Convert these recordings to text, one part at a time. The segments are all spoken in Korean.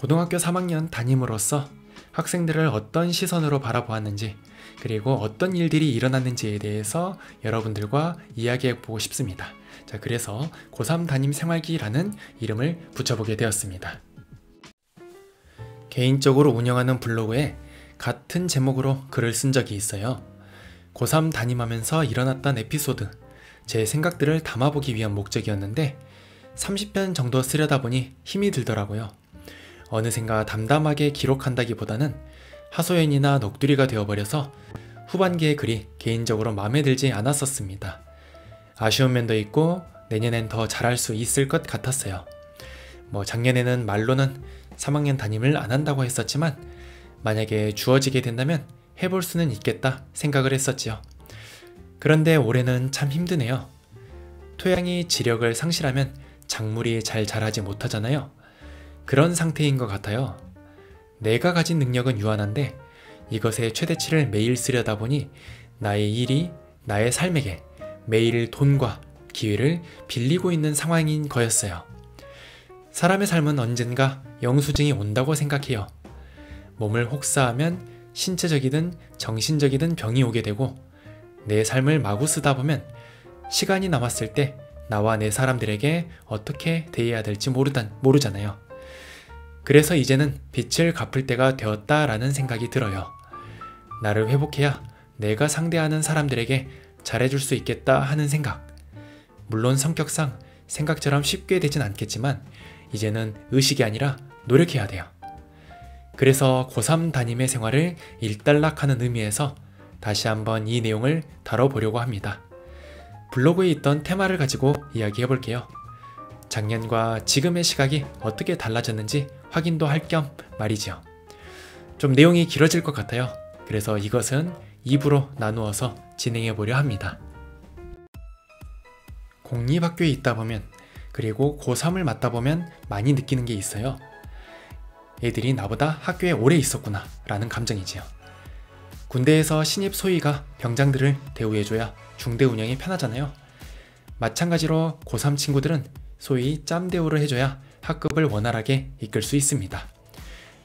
고등학교 3학년 담임으로서 학생들을 어떤 시선으로 바라보았는지, 그리고 어떤 일들이 일어났는지에 대해서 여러분들과 이야기해보고 싶습니다. 자, 그래서 고3 담임 생활기라는 이름을 붙여보게 되었습니다. 개인적으로 운영하는 블로그에 같은 제목으로 글을 쓴 적이 있어요. 고3 담임하면서 일어났던 에피소드, 제 생각들을 담아보기 위한 목적이었는데 30편 정도 쓰려다 보니 힘이 들더라고요. 어느샌가 담담하게 기록한다기보다는 하소연이나 넋두리가 되어버려서 후반기의 글이 개인적으로 마음에 들지 않았었습니다. 아쉬운 면도 있고 내년엔 더 잘할 수 있을 것 같았어요. 작년에는 말로는 3학년 담임을 안 한다고 했었지만 만약에 주어지게 된다면 해볼 수는 있겠다 생각을 했었지요. 그런데 올해는 참 힘드네요. 토양이 지력을 상실하면 작물이 잘 자라지 못하잖아요. 그런 상태인 것 같아요. 내가 가진 능력은 유한한데 이것의 최대치를 매일 쓰려다 보니 나의 일이 나의 삶에게 매일 돈과 기회를 빌리고 있는 상황인 거였어요. 사람의 삶은 언젠가 영수증이 온다고 생각해요. 몸을 혹사하면 신체적이든 정신적이든 병이 오게 되고 내 삶을 마구 쓰다 보면 시간이 남았을 때 나와 내 사람들에게 어떻게 대해야 될지 모르잖아요. 그래서 이제는 빚을 갚을 때가 되었다라는 생각이 들어요. 나를 회복해야 내가 상대하는 사람들에게 잘해줄 수 있겠다 하는 생각. 물론 성격상 생각처럼 쉽게 되진 않겠지만 이제는 의식이 아니라 노력해야 돼요. 그래서 고3 담임의 생활을 일단락하는 의미에서 다시 한번 이 내용을 다뤄보려고 합니다. 블로그에 있던 테마를 가지고 이야기해볼게요. 작년과 지금의 시각이 어떻게 달라졌는지 확인도 할 겸 말이지요. 좀 내용이 길어질 것 같아요. 그래서 이것은 2부로 나누어서 진행해보려 합니다. 공립학교에 있다 보면, 그리고 고3을 맞다 보면 많이 느끼는 게 있어요. 애들이 나보다 학교에 오래 있었구나 라는 감정이지요. 군대에서 신입 소위가 병장들을 대우해줘야 중대 운영이 편하잖아요. 마찬가지로 고3 친구들은 소위 짬 대우를 해줘야 학급을 원활하게 이끌 수 있습니다.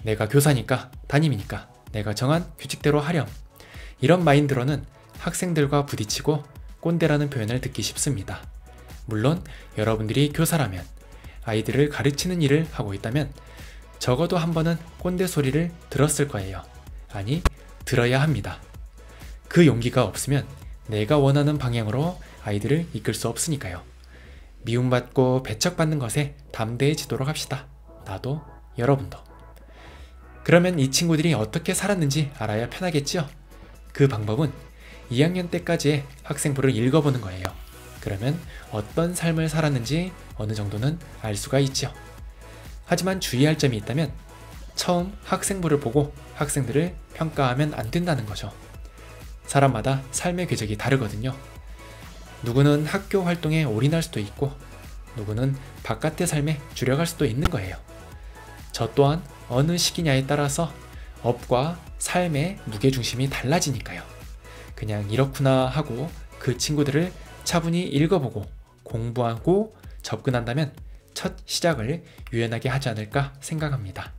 내가 교사니까, 담임이니까 내가 정한 규칙대로 하렴. 이런 마인드로는 학생들과 부딪히고 꼰대라는 표현을 듣기 쉽습니다. 물론 여러분들이 교사라면, 아이들을 가르치는 일을 하고 있다면 적어도 한 번은 꼰대 소리를 들었을 거예요. 아니, 들어야 합니다. 그 용기가 없으면 내가 원하는 방향으로 아이들을 이끌 수 없으니까요. 미움받고 배척받는 것에 담대해지도록 합시다. 나도, 여러분도. 그러면 이 친구들이 어떻게 살았는지 알아야 편하겠지요? 그 방법은 2학년 때까지의 학생부를 읽어보는 거예요. 그러면 어떤 삶을 살았는지 어느 정도는 알 수가 있지요. 하지만 주의할 점이 있다면 처음 학생부를 보고 학생들을 평가하면 안 된다는 거죠. 사람마다 삶의 궤적이 다르거든요. 누구는 학교 활동에 올인할 수도 있고 누구는 바깥의 삶에 주력할 수도 있는 거예요. 저 또한 어느 시기냐에 따라서 업과 삶의 무게중심이 달라지니까요. 그냥 이렇구나 하고 그 친구들을 차분히 읽어보고 공부하고 접근한다면 첫 시작을 유연하게 하지 않을까 생각합니다.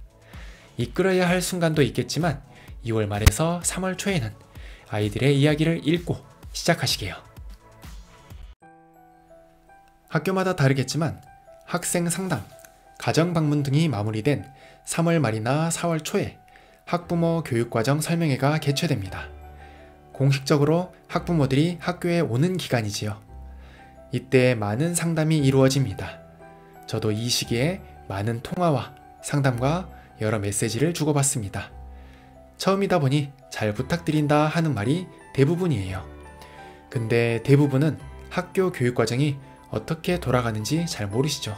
이끌어야 할 순간도 있겠지만 2월 말에서 3월 초에는 아이들의 이야기를 읽고 시작하시게요. 학교마다 다르겠지만 학생 상담, 가정 방문 등이 마무리된 3월 말이나 4월 초에 학부모 교육과정 설명회가 개최됩니다. 공식적으로 학부모들이 학교에 오는 기간이지요. 이때 많은 상담이 이루어집니다. 저도 이 시기에 많은 통화와 상담과 여러 메시지를 주고받습니다. 처음이다 보니 잘 부탁드린다 하는 말이 대부분이에요. 근데 대부분은 학교 교육과정이 어떻게 돌아가는지 잘 모르시죠.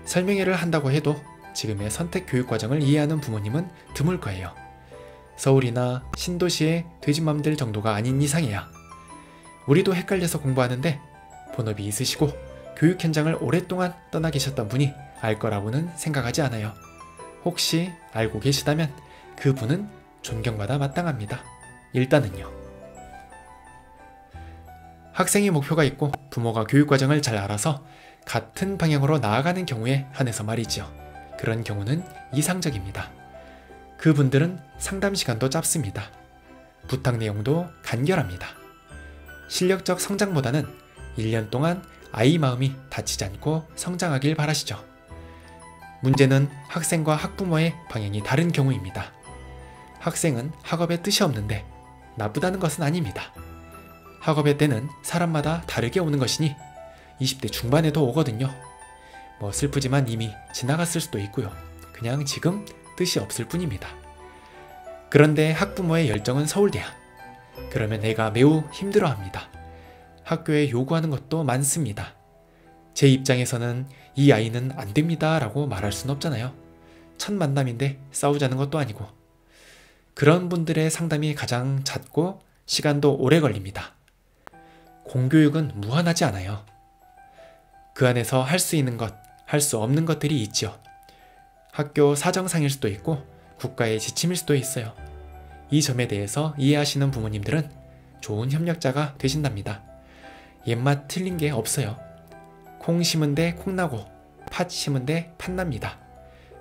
설명회를 한다고 해도 지금의 선택교육과정을 이해하는 부모님은 드물 거예요. 서울이나 신도시의 돼지맘들 정도가 아닌 이상이야. 우리도 헷갈려서 공부하는데 본업이 있으시고 교육 현장을 오랫동안 떠나 계셨던 분이 알 거라고는 생각하지 않아요. 혹시 알고 계시다면 그분은 존경받아 마땅합니다. 일단은요. 학생이 목표가 있고 부모가 교육과정을 잘 알아서 같은 방향으로 나아가는 경우에 한해서 말이지요. 그런 경우는 이상적입니다. 그분들은 상담 시간도 짧습니다. 부탁 내용도 간결합니다. 실력적 성장보다는 1년 동안 아이 마음이 다치지 않고 성장하길 바라시죠. 문제는 학생과 학부모의 방향이 다른 경우입니다. 학생은 학업에 뜻이 없는데 나쁘다는 것은 아닙니다. 학업의 때는 사람마다 다르게 오는 것이니 20대 중반에도 오거든요. 슬프지만 이미 지나갔을 수도 있고요. 그냥 지금 뜻이 없을 뿐입니다. 그런데 학부모의 열정은 서울대야. 그러면 애가 매우 힘들어합니다. 학교에 요구하는 것도 많습니다. 제 입장에서는 이 아이는 안 됩니다 라고 말할 순 없잖아요. 첫 만남인데 싸우자는 것도 아니고. 그런 분들의 상담이 가장 잦고 시간도 오래 걸립니다. 공교육은 무한하지 않아요. 그 안에서 할 수 있는 것, 할 수 없는 것들이 있죠. 학교 사정상일 수도 있고 국가의 지침일 수도 있어요. 이 점에 대해서 이해하시는 부모님들은 좋은 협력자가 되신답니다. 옛맛 틀린 게 없어요. 콩 심은 데 콩나고 팥 심은 데 팥납니다.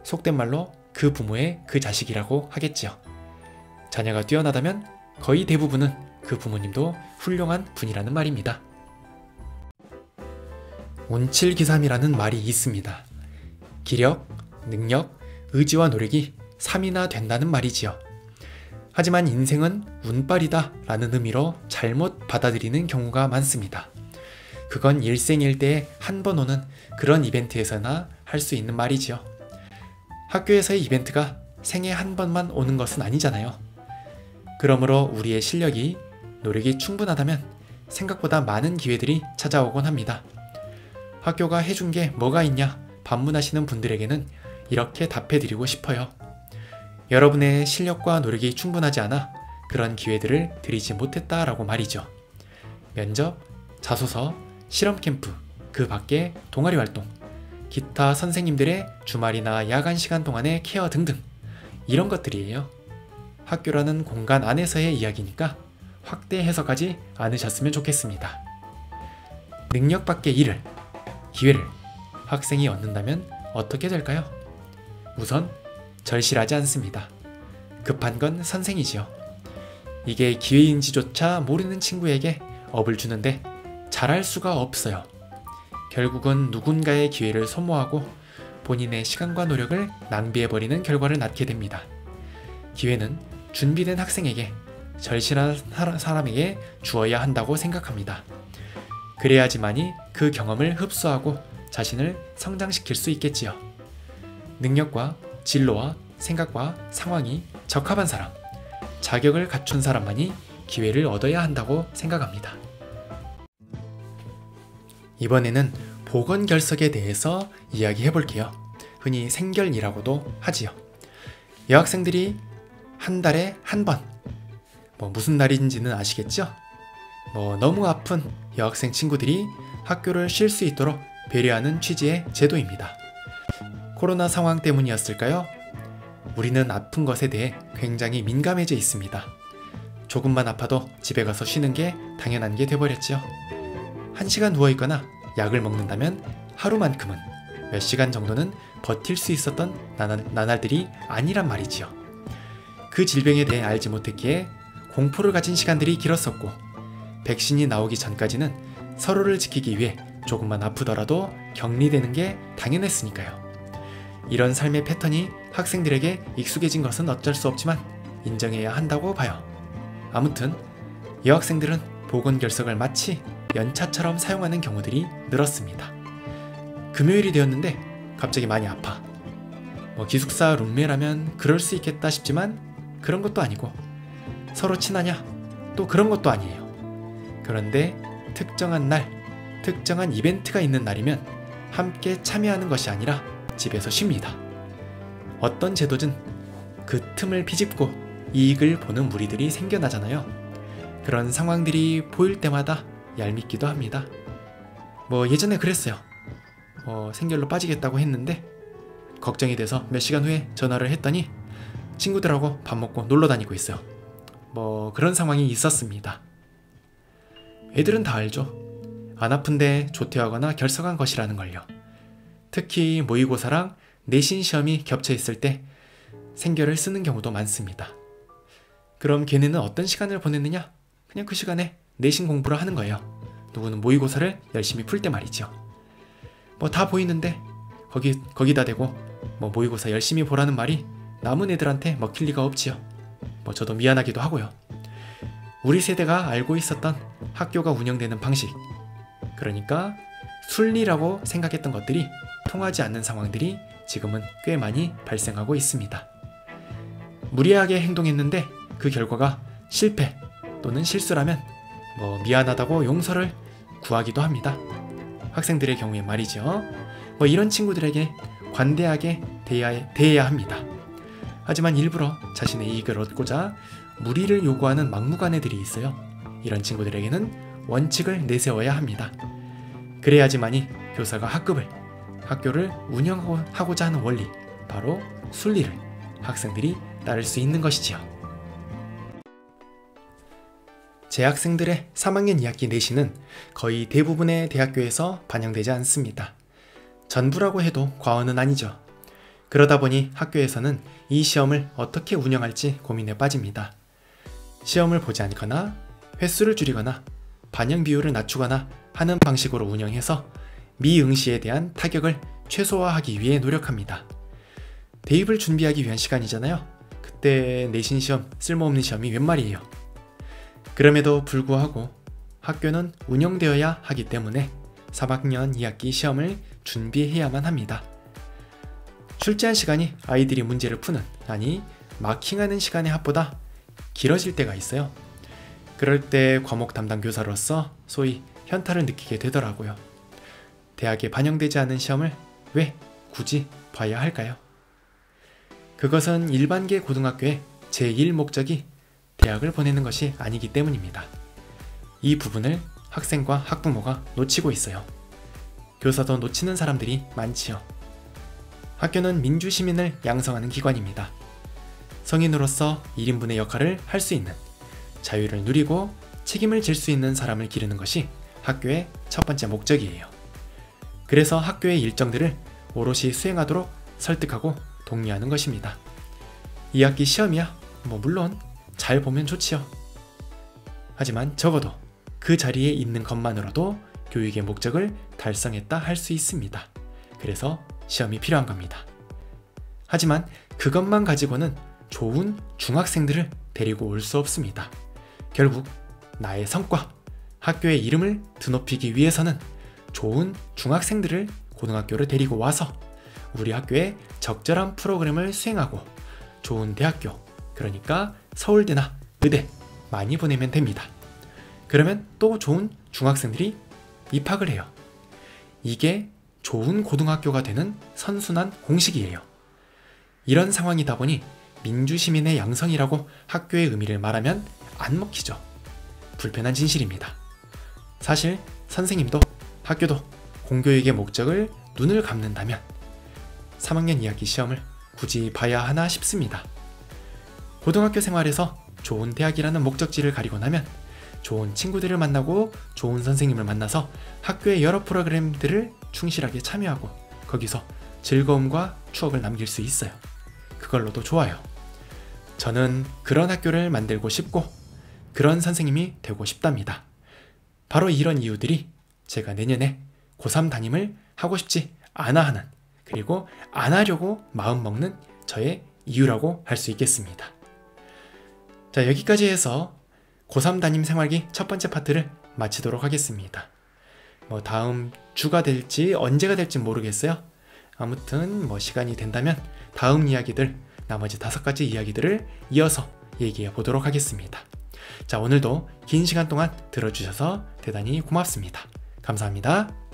속된 말로 그 부모의 그 자식이라고 하겠죠. 자녀가 뛰어나다면 거의 대부분은 그 부모님도 훌륭한 분이라는 말입니다. 운칠기삼이라는 말이 있습니다. 기력, 능력, 의지와 노력이 3이나 된다는 말이지요. 하지만 인생은 운빨이다 라는 의미로 잘못 받아들이는 경우가 많습니다. 그건 일생일대에 한 번 오는 그런 이벤트에서나 할 수 있는 말이지요. 학교에서의 이벤트가 생애 한 번만 오는 것은 아니잖아요. 그러므로 우리의 실력이, 노력이 충분하다면 생각보다 많은 기회들이 찾아오곤 합니다. 학교가 해준 게 뭐가 있냐 반문하시는 분들에게는 이렇게 답해드리고 싶어요. 여러분의 실력과 노력이 충분하지 않아 그런 기회들을 드리지 못했다라고 말이죠. 면접, 자소서, 실험 캠프, 그 밖에 동아리 활동, 기타 선생님들의 주말이나 야간 시간 동안의 케어 등등, 이런 것들이에요. 학교라는 공간 안에서의 이야기니까 확대 해석하지 않으셨으면 좋겠습니다. 능력 밖의 일을, 기회를 학생이 얻는다면 어떻게 될까요? 우선 절실하지 않습니다. 급한 건 선생이지요. 이게 기회인지조차 모르는 친구에게 업을 주는데 잘할 수가 없어요. 결국은 누군가의 기회를 소모하고 본인의 시간과 노력을 낭비해버리는 결과를 낳게 됩니다. 기회는 준비된 학생에게, 절실한 사람에게 주어야 한다고 생각합니다. 그래야지만이 그 경험을 흡수하고 자신을 성장시킬 수 있겠지요. 능력과 진로와 생각과 상황이 적합한 사람, 자격을 갖춘 사람만이 기회를 얻어야 한다고 생각합니다. 이번에는 보건결석에 대해서 이야기해 볼게요. 흔히 생결이라고도 하지요. 여학생들이 한 달에 한 번, 무슨 날인지는 아시겠죠? 너무 아픈 여학생 친구들이 학교를 쉴 수 있도록 배려하는 취지의 제도입니다. 코로나 상황 때문이었을까요? 우리는 아픈 것에 대해 굉장히 민감해져 있습니다. 조금만 아파도 집에 가서 쉬는 게 당연한 게 돼버렸지요. 1시간 누워있거나 약을 먹는다면 하루만큼은, 몇 시간 정도는 버틸 수 있었던 나날들이 아니란 말이지요. 그 질병에 대해 알지 못했기에 공포를 가진 시간들이 길었었고, 백신이 나오기 전까지는 서로를 지키기 위해 조금만 아프더라도 격리되는 게 당연했으니까요. 이런 삶의 패턴이 학생들에게 익숙해진 것은 어쩔 수 없지만 인정해야 한다고 봐요. 아무튼 여학생들은 보건결석을 마치 연차처럼 사용하는 경우들이 늘었습니다. 금요일이 되었는데 갑자기 많이 아파. 기숙사 룸메라면 그럴 수 있겠다 싶지만 그런 것도 아니고, 서로 친하냐? 또 그런 것도 아니에요. 그런데 특정한 날, 특정한 이벤트가 있는 날이면 함께 참여하는 것이 아니라 집에서 쉽니다. 어떤 제도든 그 틈을 비집고 이익을 보는 무리들이 생겨나잖아요. 그런 상황들이 보일 때마다 얄밉기도 합니다. 예전에 그랬어요. 생결로 빠지겠다고 했는데 걱정이 돼서 몇 시간 후에 전화를 했더니 친구들하고 밥 먹고 놀러 다니고 있어요. 그런 상황이 있었습니다. 애들은 다 알죠. 안 아픈데 조퇴하거나 결석한 것이라는 걸요. 특히 모의고사랑 내신 시험이 겹쳐 있을 때 생결을 쓰는 경우도 많습니다. 그럼 걔네는 어떤 시간을 보냈느냐? 그냥 그 시간에 내신 공부를 하는 거예요. 누구는 모의고사를 열심히 풀 때 말이죠. 뭐 다 보이는데 거기다 대고 뭐 모의고사 열심히 보라는 말이 남은 애들한테 먹힐 리가 없지요. 뭐 저도 미안하기도 하고요. 우리 세대가 알고 있었던 학교가 운영되는 방식, 그러니까 순리라고 생각했던 것들이 통하지 않는 상황들이 지금은 꽤 많이 발생하고 있습니다. 무리하게 행동했는데 그 결과가 실패 또는 실수라면 뭐 미안하다고 용서를 구하기도 합니다. 학생들의 경우에 말이죠. 뭐 이런 친구들에게 관대하게 대해야 합니다. 하지만 일부러 자신의 이익을 얻고자 무리를 요구하는 막무가내들이 있어요. 이런 친구들에게는 원칙을 내세워야 합니다. 그래야지만이 교사가 학교를 운영하고자 하는 원리, 바로 순리를 학생들이 따를 수 있는 것이지요. 제 학생들의 3학년 2학기 내신은 거의 대부분의 대학교에서 반영되지 않습니다. 전부라고 해도 과언은 아니죠. 그러다 보니 학교에서는 이 시험을 어떻게 운영할지 고민에 빠집니다. 시험을 보지 않거나 횟수를 줄이거나 반영 비율을 낮추거나 하는 방식으로 운영해서 미응시에 대한 타격을 최소화하기 위해 노력합니다. 대입을 준비하기 위한 시간이잖아요. 그때 내신 시험, 쓸모없는 시험이 웬 말이에요. 그럼에도 불구하고 학교는 운영되어야 하기 때문에 3학년 2학기 시험을 준비해야만 합니다. 출제한 시간이 아이들이 문제를 푸는, 아니 마킹하는 시간의 합보다 길어질 때가 있어요. 그럴 때 과목 담당 교사로서 소위 현타를 느끼게 되더라고요. 대학에 반영되지 않은 시험을 왜 굳이 봐야 할까요? 그것은 일반계 고등학교의 제1 목적이 대학을 보내는 것이 아니기 때문입니다. 이 부분을 학생과 학부모가 놓치고 있어요. 교사도 놓치는 사람들이 많지요. 학교는 민주시민을 양성하는 기관입니다. 성인으로서 1인분의 역할을 할 수 있는, 자유를 누리고 책임을 질 수 있는 사람을 기르는 것이 학교의 첫 번째 목적이에요. 그래서 학교의 일정들을 오롯이 수행하도록 설득하고 독려하는 것입니다. 2학기 시험이야 뭐 물론 잘 보면 좋지요. 하지만 적어도 그 자리에 있는 것만으로도 교육의 목적을 달성했다 할 수 있습니다. 그래서 시험이 필요한 겁니다. 하지만 그것만 가지고는 좋은 중학생들을 데리고 올 수 없습니다. 결국 나의 성과, 학교의 이름을 드높이기 위해서는 좋은 중학생들을 고등학교를 데리고 와서 우리 학교에 적절한 프로그램을 수행하고 좋은 대학교, 그러니까 서울대나 의대 많이 보내면 됩니다. 그러면 또 좋은 중학생들이 입학을 해요. 이게 좋은 고등학교가 되는 선순환 공식이에요. 이런 상황이다 보니 민주시민의 양성이라고 학교의 의미를 말하면 안 먹히죠. 불편한 진실입니다. 사실 선생님도 학교도 공교육의 목적을 눈을 감는다면 3학년 2학기 시험을 굳이 봐야 하나 싶습니다. 고등학교 생활에서 좋은 대학이라는 목적지를 가리고 나면 좋은 친구들을 만나고 좋은 선생님을 만나서 학교의 여러 프로그램들을 충실하게 참여하고 거기서 즐거움과 추억을 남길 수 있어요. 그걸로도 좋아요. 저는 그런 학교를 만들고 싶고 그런 선생님이 되고 싶답니다. 바로 이런 이유들이 제가 내년에 고3 담임을 하고 싶지 않아 하는, 그리고 안 하려고 마음먹는 저의 이유라고 할 수 있겠습니다. 자, 여기까지 해서 고3 담임 생활기 첫 번째 파트를 마치도록 하겠습니다. 뭐 다음 주가 될지 언제가 될지 모르겠어요. 아무튼 뭐 시간이 된다면 다음 이야기들, 나머지 5가지 이야기들을 이어서 얘기해 보도록 하겠습니다. 자, 오늘도 긴 시간 동안 들어주셔서 대단히 고맙습니다. 감사합니다.